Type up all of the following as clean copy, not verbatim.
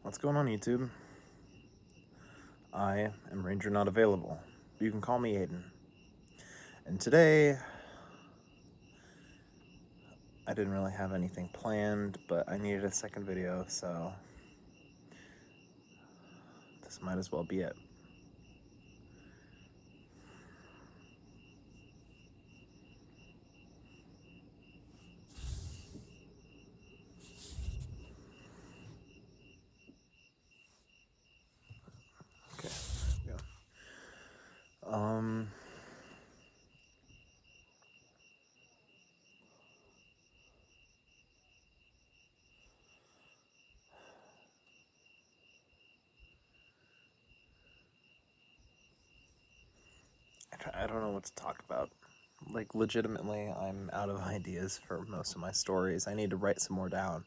What's going on, YouTube? I am Ranger Not Available. You can call me Aiden. And today, I didn't really have anything planned, but I needed a second video, so this might as well be it. Okay, yeah. I don't know what to talk about. Like, legitimately, I'm out of ideas for most of my stories. I need to write some more down.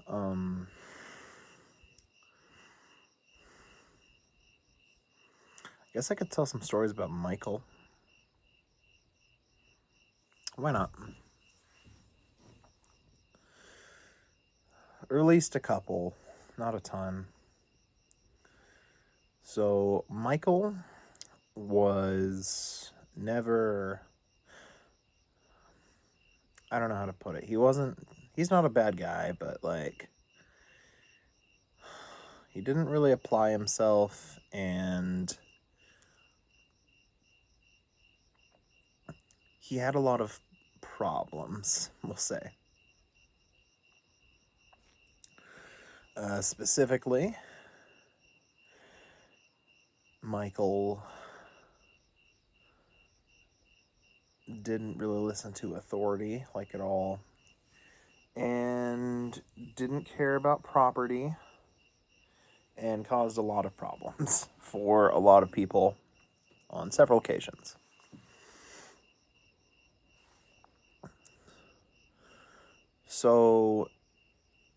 I guess I could tell some stories about Michael. Why not? Or at least a couple, not a ton. So, Michael was never, I don't know how to put it. He's not a bad guy, but like, he didn't really apply himself, and he had a lot of problems, we'll say. Specifically, Michael didn't really listen to authority, like, at all, and didn't care about property, and caused a lot of problems for a lot of people on several occasions. So,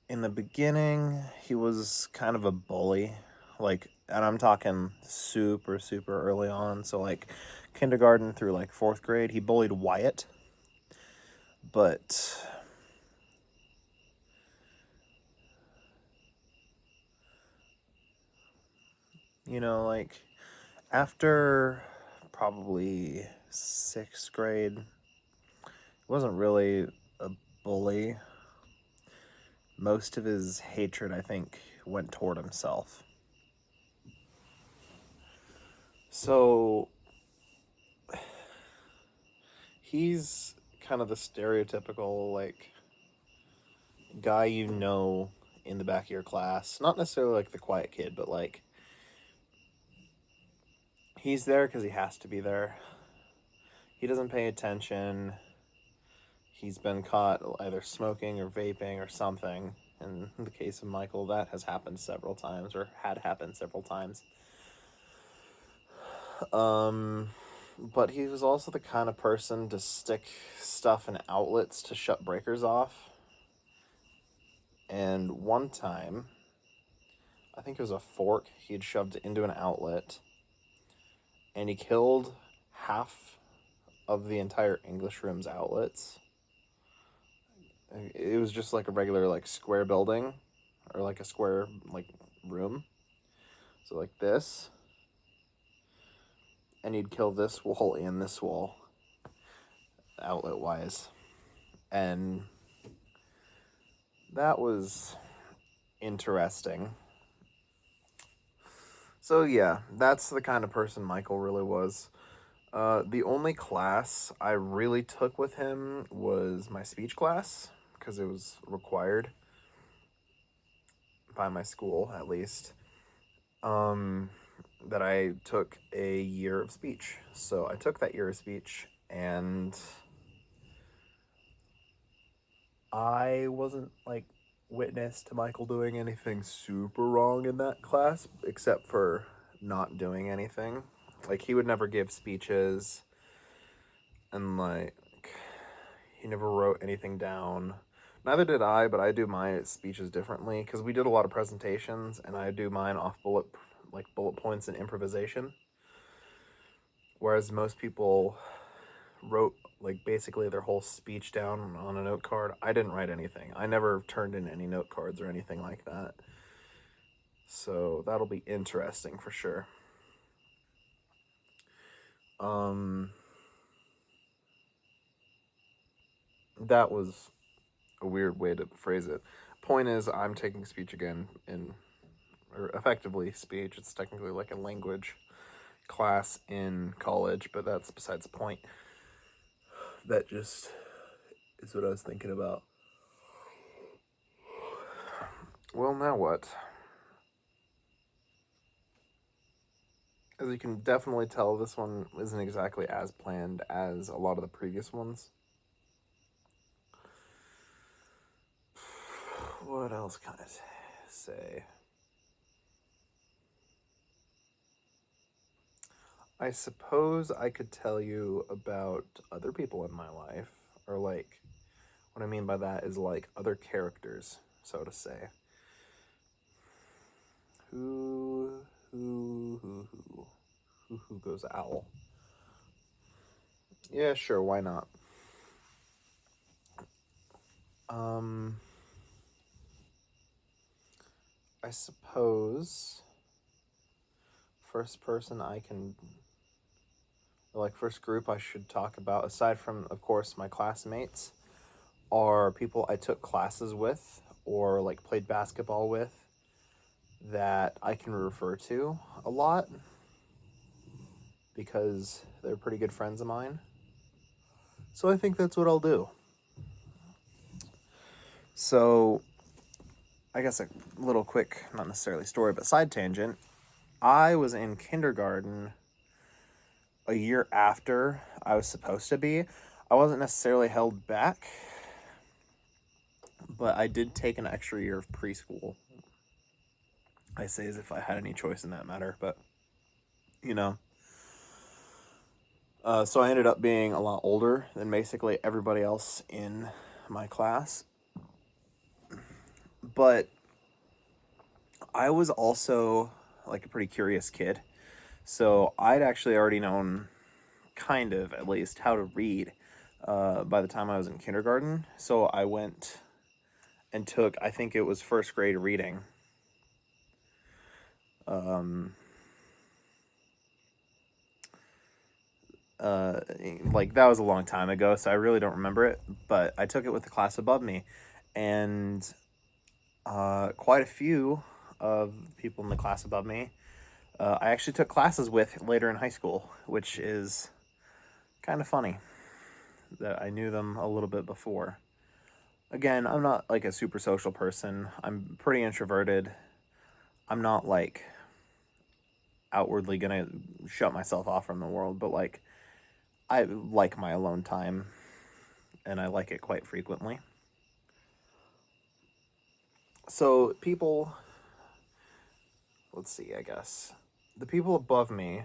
in the beginning, he was kind of a bully, like, and I'm talking super, super early on. So, like, kindergarten through, like, 4th grade, he bullied Wyatt. But like, after probably 6th grade, he wasn't really a bully. Most of his hatred, I think, went toward himself. So, he's kind of the stereotypical, like, guy in the back of your class. Not necessarily like the quiet kid, but like, he's there because he has to be there. He doesn't pay attention. He's been caught either smoking or vaping or something. In the case of Michael, that has happened several times, or had happened several times. But he was also the kind of person to stick stuff in outlets to shut breakers off. And one time, I think it was a fork he had shoved into an outlet, and he killed half of the entire English room's outlets. It was just like a regular, like, square building, or like a square, like, room. So like this, and he'd kill this wall and this wall, outlet wise, and that was interesting. So yeah, that's the kind of person Michael really was. The only class I really took with him was my speech class, because it was required by my school, at least. That I took a year of speech. So I took that year of speech, and I wasn't, like, witness to Michael doing anything super wrong in that class, except for not doing anything. Like, he would never give speeches, and, like, he never wrote anything down. Neither did I, but I do my speeches differently, because we did a lot of presentations, and I do mine off bullet points and improvisation. Whereas most people wrote, like, basically their whole speech down on a note card. I didn't write anything. I never turned in any note cards or anything like that. So that'll be interesting for sure. That was a weird way to phrase it. Point is, I'm taking speech again or effectively speech. It's technically like a language class in college, but that's besides the point. That just is what I was thinking about. Well, now what? As you can definitely tell, this one isn't exactly as planned as a lot of the previous ones. What else can I say? I suppose I could tell you about other people in my life, or like, what I mean by that is like other characters, so to say. Who goes owl? Yeah, sure, why not? Um, I suppose first person I can, like, first group I should talk about, aside from, of course, my classmates, are people I took classes with or like played basketball with that I can refer to a lot because they're pretty good friends of mine. So I think that's what I'll do. So, I guess a little quick, not necessarily story, but side tangent. I was in kindergarten a year after I was supposed to be. I wasn't necessarily held back, but I did take an extra year of preschool. I say as if I had any choice in that matter, but you know. So I ended up being a lot older than basically everybody else in my class. But I was also like a pretty curious kid. So I'd actually already known, kind of at least, how to read by the time I was in kindergarten. So I went and took, I think it was first grade reading. Um, uh, like that was a long time ago, so I really don't remember it. But I took it with the class above me, and quite a few of people in the class above me, I actually took classes with later in high school, which is kind of funny that I knew them a little bit before. Again, I'm not like a super social person. I'm pretty introverted. I'm not like outwardly gonna shut myself off from the world, but like I like my alone time and I like it quite frequently. So people, let's see, I guess. The people above me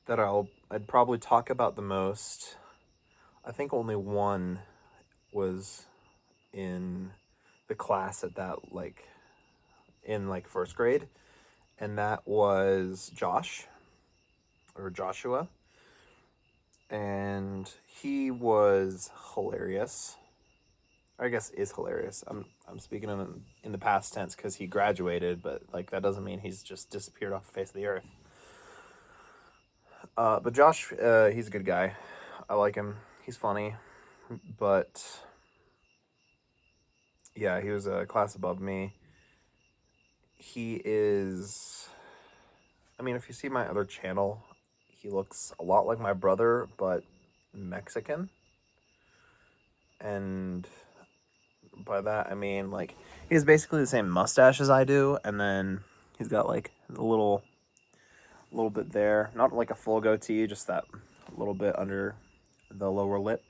that I'd probably talk about the most, I think only one was in the class at that like in like first grade, and that was Josh or Joshua, and he was hilarious. I guess is hilarious. I'm speaking in the past tense because he graduated, but like that doesn't mean he's just disappeared off the face of the earth. But Josh, he's a good guy. I like him. He's funny, but yeah, he was a class above me. He is. I mean, if you see my other channel, he looks a lot like my brother, but Mexican. And by that I mean like he has basically the same mustache as I do, and then he's got like a little bit there, not like a full goatee, just that little bit under the lower lip.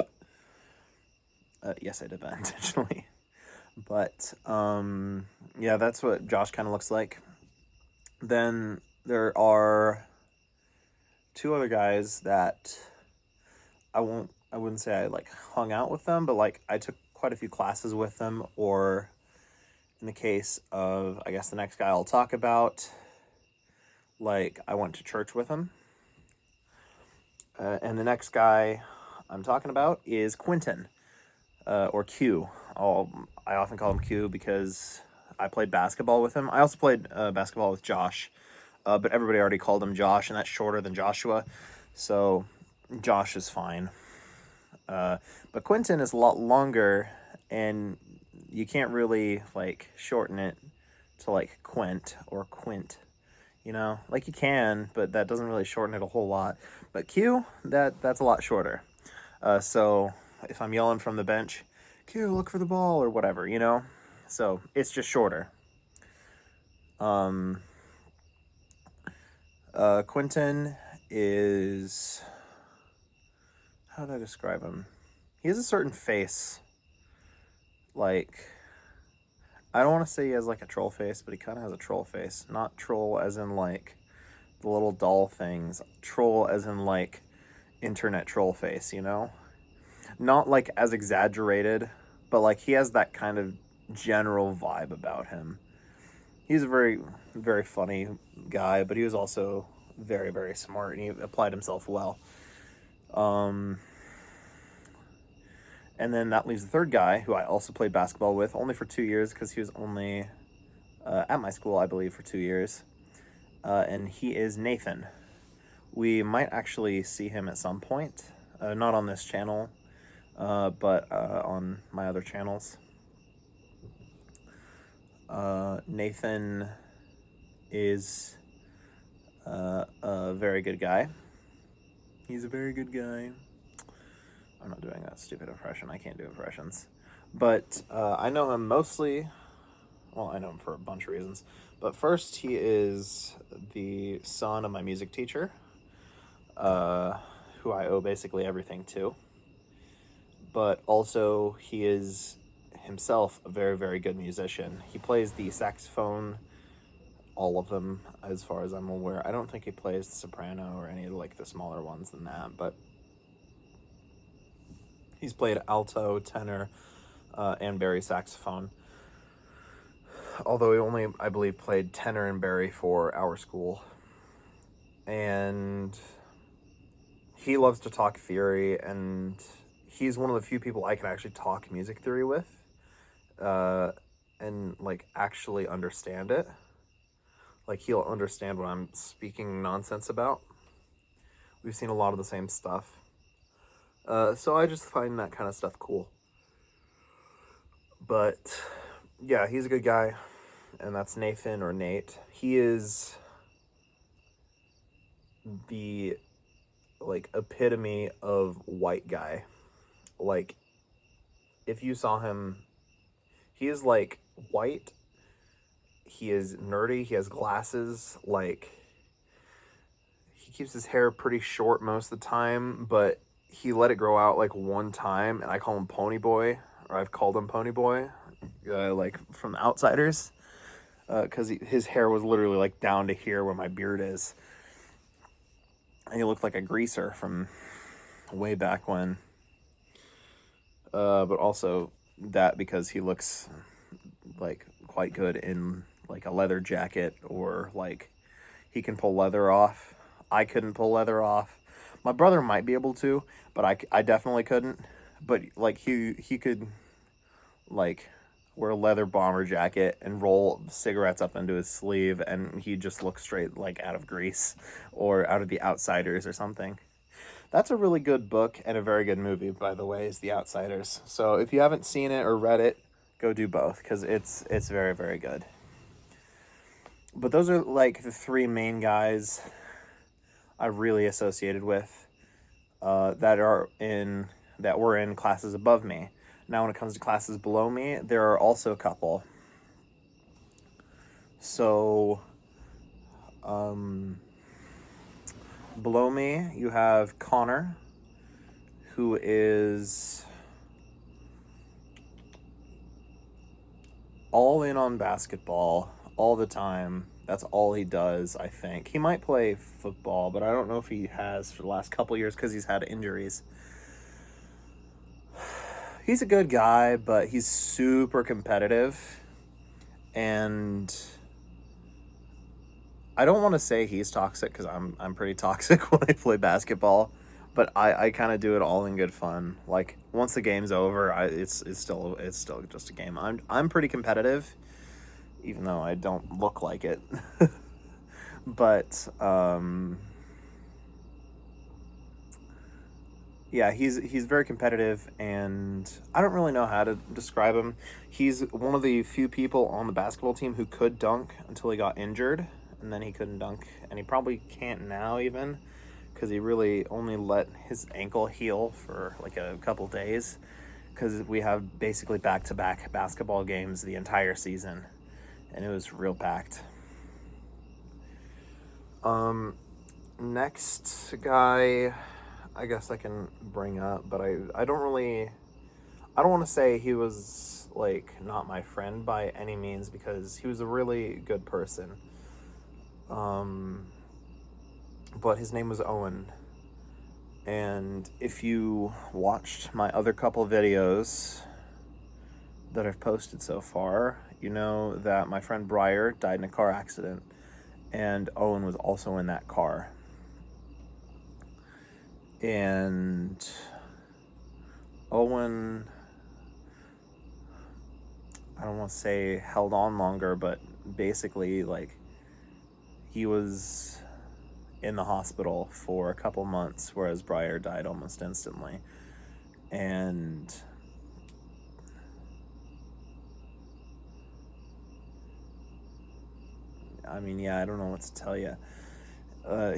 Yes, I did that intentionally. But yeah, that's what Josh kind of looks like. Then there are two other guys that I wouldn't say I like hung out with them, but like I took quite a few classes with them, or in the case of I guess the next guy I'll talk about, like I went to church with him. And the next guy I'm talking about is Quentin, or Q. I often call him Q because I played basketball with him. I also played basketball with Josh, but everybody already called him Josh, and that's shorter than Joshua, so Josh is fine. But Quentin is a lot longer, and you can't really like shorten it to like Quint or Quint. You know, like you can, but that doesn't really shorten it a whole lot. But Q, that's a lot shorter. So if I'm yelling from the bench, Q, look for the ball or whatever, you know. So it's just shorter. Quentin is, how do I describe him? He has a certain face. Like, I don't want to say he has like a troll face, but he kind of has a troll face. Not troll as in like the little doll things. Troll as in like internet troll face, you know? Not like as exaggerated, but like he has that kind of general vibe about him. He's a very, very funny guy, but he was also very, very smart, and he applied himself well. And then that leaves the third guy, who I also played basketball with, only for 2 years, because he was only at my school, I believe, for 2 years. And he is Nathan. We might actually see him at some point, not on this channel, but on my other channels. Nathan is a very good guy. He's a very good guy. I'm not doing that stupid impression. I can't do impressions. But I know him mostly, well, I know him for a bunch of reasons. But first, he is the son of my music teacher, who I owe basically everything to. But also, he is himself a very, very good musician. He plays the saxophone, all of them, as far as I'm aware. I don't think he plays the soprano or any of like the smaller ones than that, but he's played alto, tenor, and bari saxophone. Although he only, I believe, played tenor and bari for our school. And he loves to talk theory, and he's one of the few people I can actually talk music theory with, and like actually understand it. Like he'll understand what I'm speaking nonsense about. We've seen a lot of the same stuff. So I just find that kind of stuff cool. But yeah, he's a good guy, and that's Nathan or Nate. He is the like epitome of white guy. Like if you saw him, he is like white. He is nerdy. He has glasses. Like he keeps his hair pretty short most of the time, but he let it grow out like one time, and I call him Pony Boy, or I've called him Pony Boy, like from Outsiders, because his hair was literally like down to here where my beard is, and he looked like a greaser from way back when. But also that because he looks like quite good in like a leather jacket, or like he can pull leather off. I couldn't pull leather off. My brother might be able to, but I definitely couldn't. But like he could like wear a leather bomber jacket and roll cigarettes up into his sleeve, and he just looks straight like out of Grease or out of The Outsiders or something. That's a really good book and a very good movie, by the way, is The Outsiders. So if you haven't seen it or read it, go do both, because it's very, very good. But those are like the three main guys I really associated with, that were in classes above me. Now when it comes to classes below me, there are also a couple. So below me, you have Connor, who is all in on basketball all the time. That's all he does, I think. He might play football, but I don't know if he has for the last couple years because he's had injuries. He's a good guy, but he's super competitive. And I don't want to say he's toxic, because I'm pretty toxic when I play basketball, but I kind of do it all in good fun. Like once the game's over, it's still just a game. I'm pretty competitive, even though I don't look like it. But yeah, he's very competitive, and I don't really know how to describe him. He's one of the few people on the basketball team who could dunk until he got injured, and then he couldn't dunk, and he probably can't now even, because he really only let his ankle heal for like a couple days, because we have basically back-to-back basketball games the entire season, and it was real packed. Next guy, I guess I can bring up, but I don't want to say he was like not my friend by any means, because he was a really good person. But his name was Owen. And if you watched my other couple videos that I've posted so far, you know that my friend Briar died in a car accident, and Owen was also in that car. And Owen, I don't want to say held on longer, but basically, like, he was in the hospital for a couple months, whereas Briar died almost instantly. And I mean, yeah, I don't know what to tell you.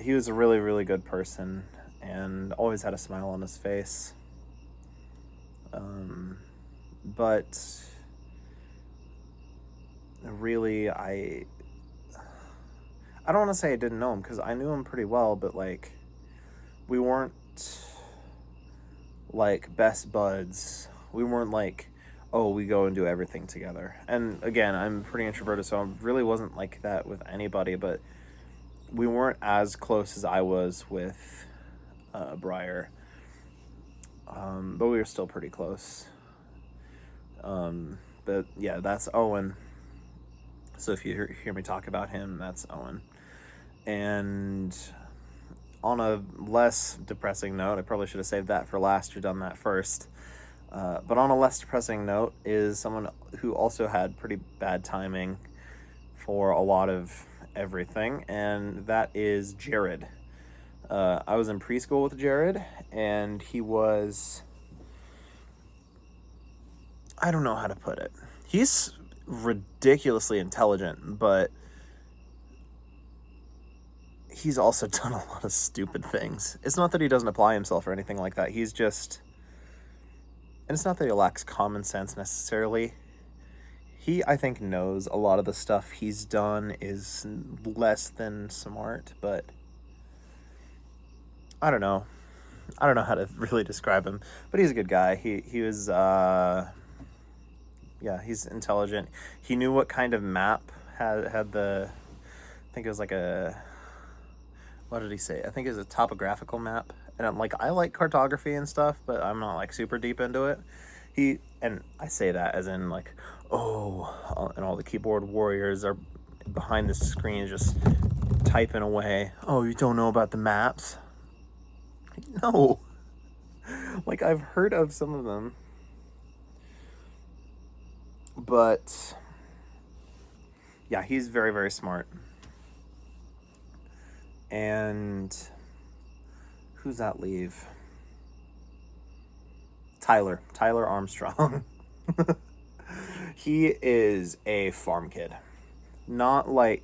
He was a really, really good person, and always had a smile on his face. But really, I don't want to say I didn't know him, because I knew him pretty well, but like, we weren't like best buds. We weren't like, oh, we go and do everything together. And again, I'm pretty introverted, so I really wasn't like that with anybody, but we weren't as close as I was with Briar. But we were still pretty close. But yeah, that's Owen. So if you hear me talk about him, that's Owen. And on a less depressing note, I probably should have saved that for last or done that first. But on a less depressing note is someone who also had pretty bad timing for a lot of everything, and that is Jared. I was in preschool with Jared, and he was, I don't know how to put it. He's ridiculously intelligent, but he's also done a lot of stupid things. It's not that he doesn't apply himself or anything like that. He's just, and it's not that he lacks common sense necessarily. He, I think, knows a lot of the stuff he's done is less than smart, but I don't know. I don't know how to really describe him, but he's a good guy. He was, yeah, he's intelligent. He knew what kind of map had the, I think it was like a, what did he say? I think it was a topographical map. And I'm like, I like cartography and stuff, but I'm not like super deep into it. And I say that as in like, oh, and all the keyboard warriors are behind the screen just typing away. Oh, you don't know about the maps? No. Like, I've heard of some of them, but yeah, he's very, very smart. And who's that leave? Tyler Armstrong. He is a farm kid. Not like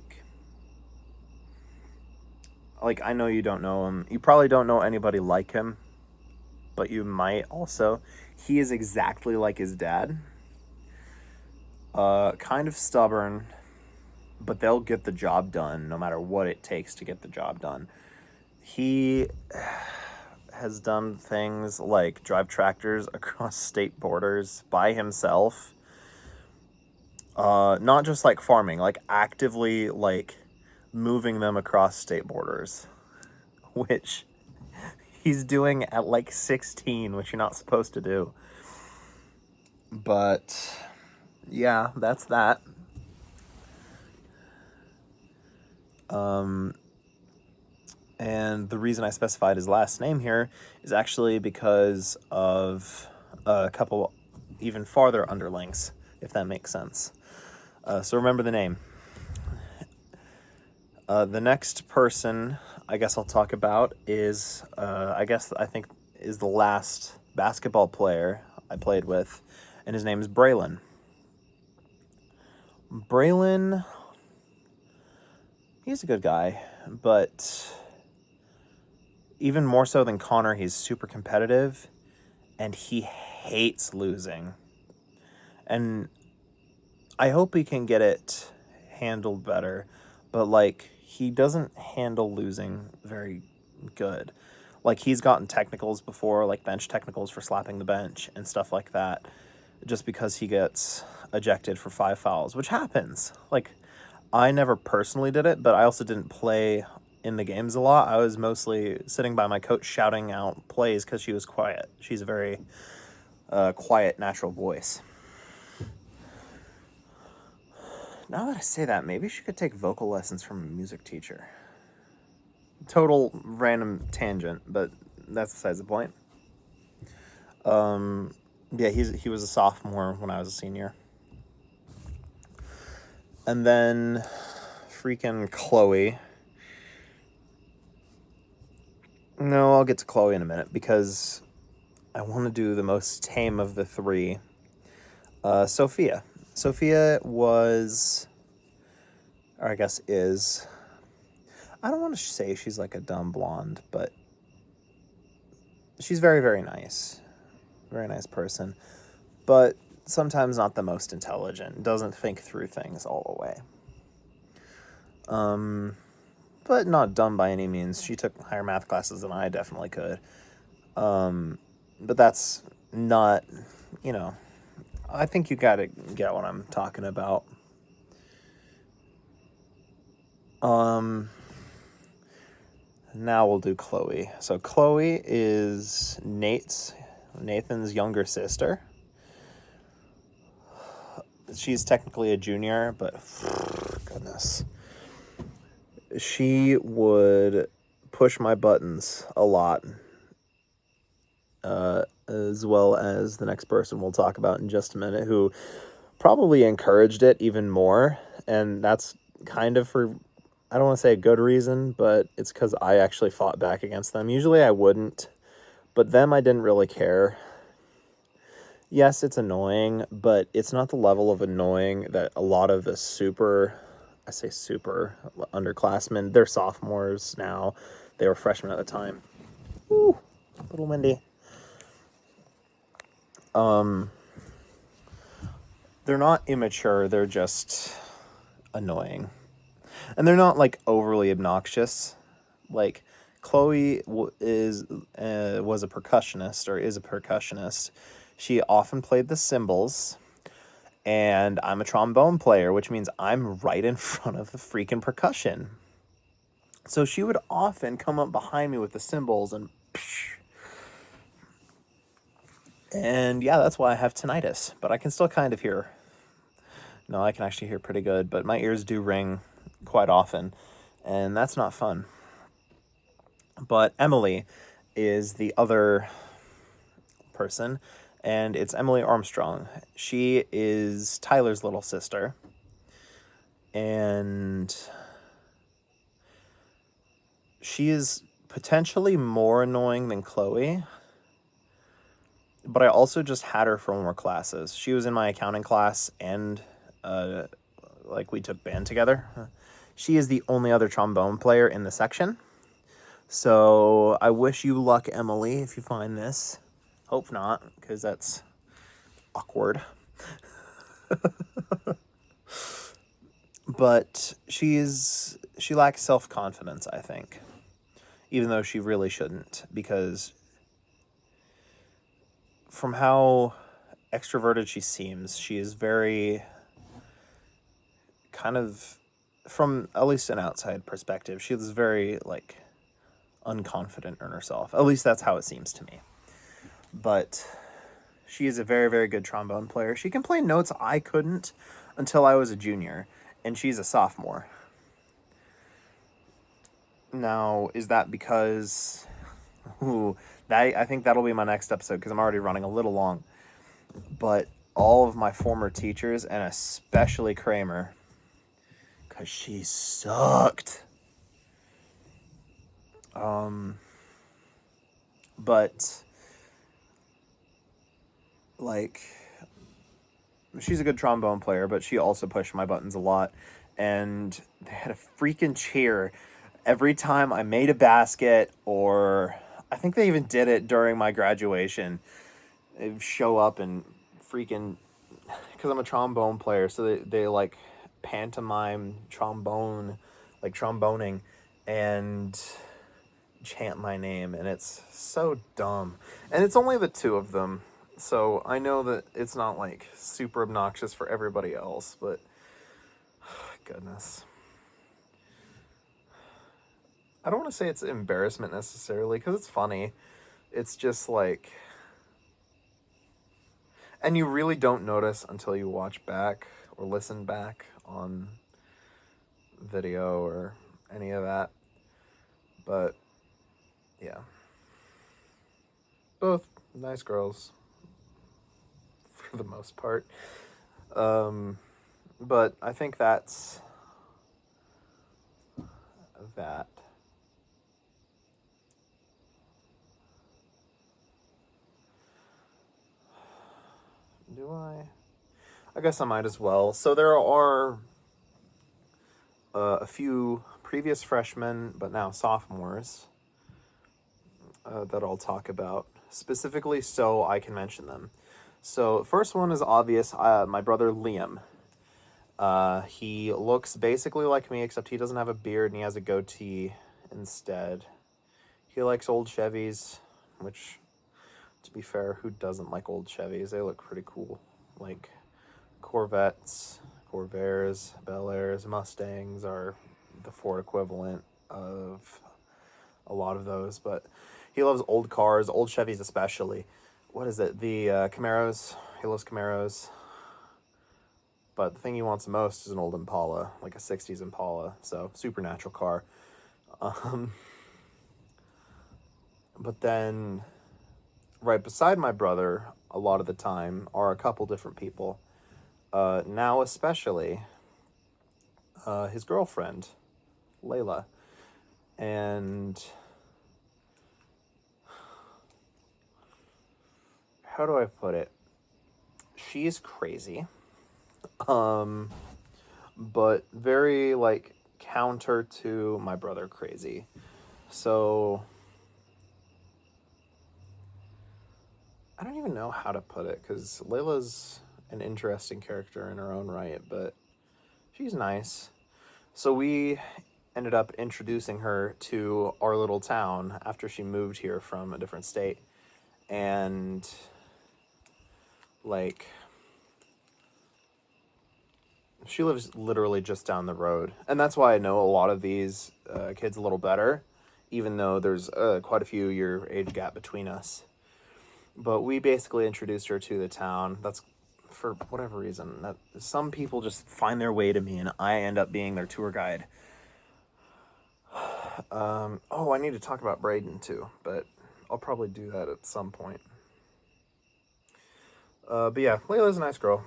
I know you don't know him. You probably don't know anybody like him, but you might also. He is exactly like his dad. Kind of stubborn, but they'll get the job done no matter what it takes to get the job done. He has done things like drive tractors across state borders by himself. Not just like farming, like actively like moving them across state borders, which he's doing at like 16, which you're not supposed to do. But yeah, that's that. And the reason I specified his last name here is actually because of a couple even farther underlings, if that makes sense. So remember the name. The next person I guess I'll talk about is, I think, is the last basketball player I played with, and his name is Braylon. Braylon, he's a good guy, but even more so than Connor, he's super competitive, and he hates losing. And I hope he can get it handled better, but, like, he doesn't handle losing very good. Like, he's gotten technicals before, like bench technicals for slapping the bench and stuff like that, just because he gets ejected for 5 fouls, which happens. Like, I never personally did it, but I also didn't play in the games a lot. I was mostly sitting by my coach shouting out plays because she was quiet. She's a very quiet, natural voice. Now that I say that, maybe she could take vocal lessons from a music teacher. Total random tangent, but that's besides the point. Yeah, he was a sophomore when I was a senior. And then freaking Chloe. No, I'll get to Chloe in a minute because I want to do the most tame of the three. Sophia. Sophia was, or I guess is, I don't want to say she's like a dumb blonde, but she's very, very nice. Very nice person. But sometimes not the most intelligent. Doesn't think through things all the way. But not dumb by any means. She took higher math classes than I definitely could. But that's not, I think you gotta get what I'm talking about. Now we'll do Chloe. So Chloe is Nathan's younger sister. She's technically a junior, but goodness. She would push my buttons a lot, as well as the next person we'll talk about in just a minute, who probably encouraged it even more. And that's kind of for, I don't want to say a good reason, but it's because I actually fought back against them. Usually I wouldn't, but them I didn't really care. Yes, it's annoying, but it's not the level of annoying that a lot of the super underclassmen, they're sophomores now. They were freshmen at the time. Ooh, little windy. They're not immature, they're just annoying. And they're not, like, overly obnoxious. Like, Chloe was a percussionist, or is a percussionist. She often played the cymbals, and I'm a trombone player, which means I'm right in front of the freaking percussion. So she would often come up behind me with the cymbals and yeah, that's why I have tinnitus, but I can still kind of hear. No, I can actually hear pretty good, but my ears do ring quite often, and that's not fun. But Emily is the other person, and it's Emily Armstrong. She is Tyler's little sister, and she is potentially more annoying than Chloe, but I also just had her for more classes. She was in my accounting class, and we took band together. She is the only other trombone player in the section. So I wish you luck, Emily, if you find this. Hope not, because that's awkward. But she lacks self-confidence, I think. Even though she really shouldn't, because from how extroverted she seems, she is very kind of, from at least an outside perspective, she is very, like, unconfident in herself. At least that's how it seems to me. But she is a very, very good trombone player. She can play notes I couldn't until I was a junior, and she's a sophomore. Now, is that because... I think that'll be my next episode, because I'm already running a little long. But all of my former teachers, and especially Kramer, because she sucked. But, like, she's a good trombone player, but she also pushed my buttons a lot. And they had a freaking cheer every time I made a basket, or I think they even did it during my graduation. They'd show up and freaking, because I'm a trombone player, so they like pantomime trombone, like tromboning, and chant my name, and it's so dumb. And it's only the two of them, so I know that it's not like super obnoxious for everybody else, but goodness. I don't want to say it's embarrassment necessarily, because it's funny. It's just like, and you really don't notice until you watch back or listen back on video or any of that. But yeah, both nice girls for the most part. But I think that's that. Do I? I guess I might as well. So there are a few previous freshmen, but now sophomores, that I'll talk about specifically so I can mention them. So first one is obvious. My brother Liam. He looks basically like me, except he doesn't have a beard and he has a goatee instead. He likes old Chevys, which, to be fair, who doesn't like old Chevys? They look pretty cool. Like Corvettes, Corvairs, Bel Airs, Mustangs are the Ford equivalent of a lot of those. But he loves old cars, old Chevys especially. What is it? The Camaros. He loves Camaros. But the thing he wants the most is an old Impala, like a 60s Impala. So, supernatural car. But then, right beside my brother, a lot of the time, are a couple different people. Now especially, his girlfriend, Layla. And how do I put it? She's crazy. But very, like, counter to my brother crazy. So I don't even know how to put it, because Layla's an interesting character in her own right, but she's nice. So we ended up introducing her to our little town after she moved here from a different state. And, like, she lives literally just down the road. And that's why I know a lot of these kids a little better, even though there's quite a few year age gap between us. But we basically introduced her to the town. That's for whatever reason. That some people just find their way to me, and I end up being their tour guide. Oh, I need to talk about Braden too, but I'll probably do that at some point. But yeah, Layla's a nice girl.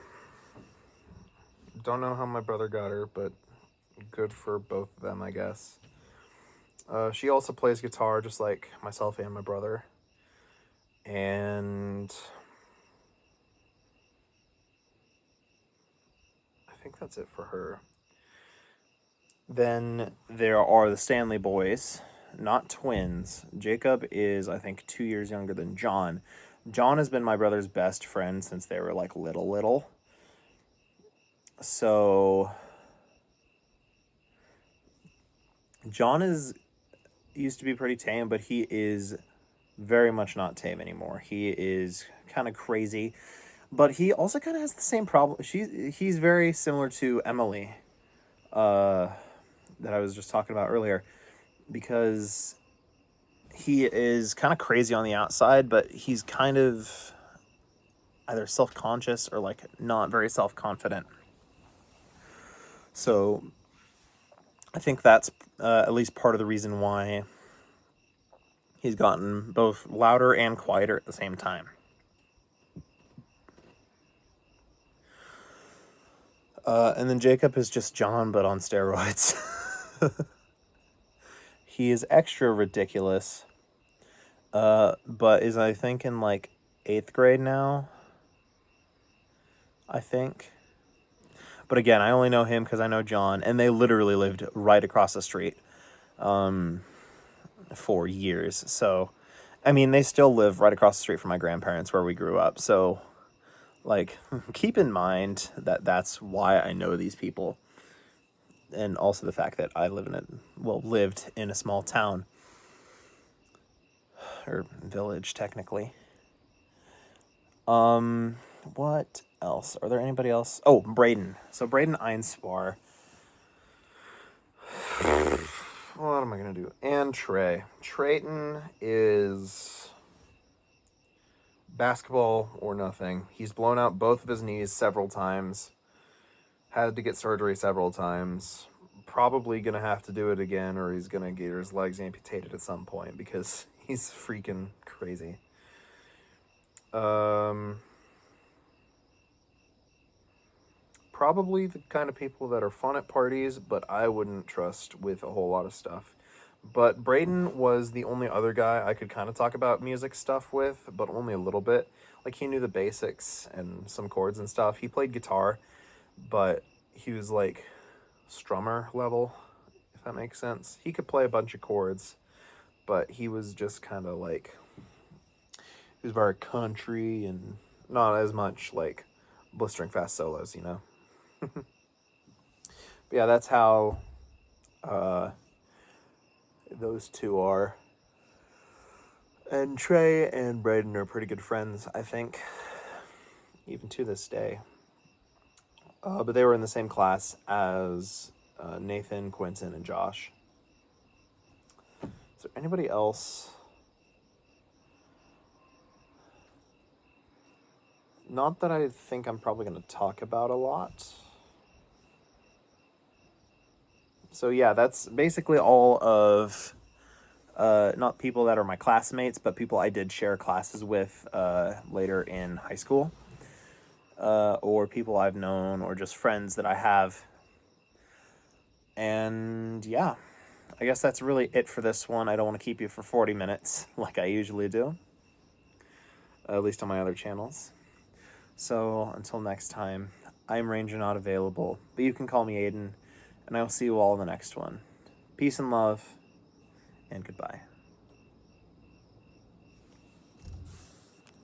Don't know how my brother got her, but good for both of them, I guess. She also plays guitar just like myself and my brother. And I think that's it for her. Then there are the Stanley boys, not twins. Jacob is, I think, 2 years younger than John. John has been my brother's best friend since they were like little. So John used to be pretty tame, but he is very much not tame anymore. He is kind of crazy, but he also kind of has the same problem. He's very similar to Emily, that I was just talking about earlier, because he is kind of crazy on the outside, but he's kind of either self-conscious or like not very self-confident. So I think that's at least part of the reason why he's gotten both louder and quieter at the same time. And then Jacob is just John, but on steroids. He is extra ridiculous. But is, I think, in like 8th grade now. I think. But again, I only know him because I know John, and they literally lived right across the street for years. So, I mean, they still live right across the street from my grandparents where we grew up. So, like, keep in mind that that's why I know these people. And also the fact that I lived in a small town. Or village, technically. What else? Are there anybody else? Oh, Braden. So Braden Einspar. What am I going to do? And Trey. Trayton is basketball or nothing. He's blown out both of his knees several times. Had to get surgery several times. Probably going to have to do it again, or he's going to get his legs amputated at some point because he's freaking crazy. Probably the kind of people that are fun at parties, but I wouldn't trust with a whole lot of stuff. But Braden was the only other guy I could kind of talk about music stuff with, but only a little bit. Like, he knew the basics and some chords and stuff. He played guitar, but he was like strummer level, if that makes sense. He could play a bunch of chords, but he was just kind of like, he was very country and not as much like blistering fast solos, you know? But yeah, that's how those two are. And Trey and Braden are pretty good friends, I think, even to this day. But they were in the same class as Nathan, Quentin, and Josh. Is there anybody else? Not that I think I'm probably going to talk about a lot. So yeah, that's basically all of, not people that are my classmates, but people I did share classes with later in high school. Or people I've known, or just friends that I have. And yeah, I guess that's really it for this one. I don't want to keep you for 40 minutes like I usually do, at least on my other channels. So until next time, I'm Ranger Not Available, but you can call me Aiden, and I will see you all in the next one. Peace and love, and goodbye.